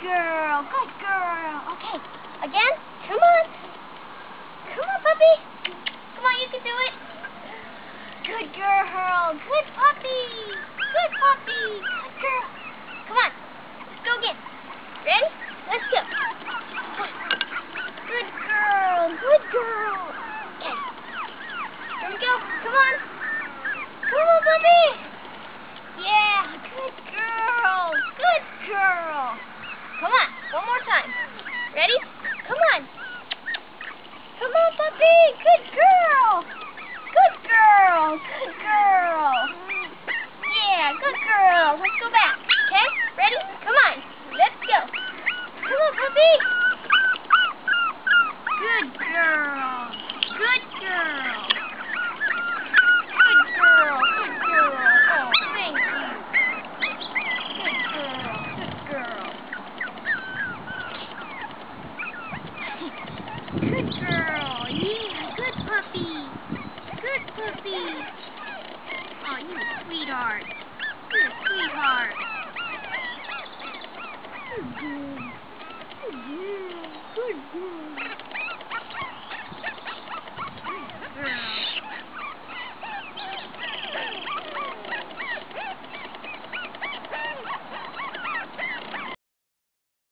girl. Good girl. Okay. Again. Come on. Come on, puppy. Come on, you can do it. Good girl. Good puppy. Good puppy. Good girl. Come on. Let's go again. Ready? Let's go. Good girl. Good girl. Okay. Here we go. Come on. Come on, puppy. Yeah. Good girl. Good girl. Come on. One more time. Ready? Come on. Come on, puppy. Good girl. Good girl. Good girl. Yeah, good girl. Let's go back. Okay? Ready? Come on. Let's go. Come on, puppy. Good girl. Good girl. Good girl. Good girl. Oh, thank you. Good girl. Good girl. Good girl. Yeah, good puppy. Good puppy. Oh, you're a sweetheart. You're a sweetheart. Good girl. Good girl. Good girl.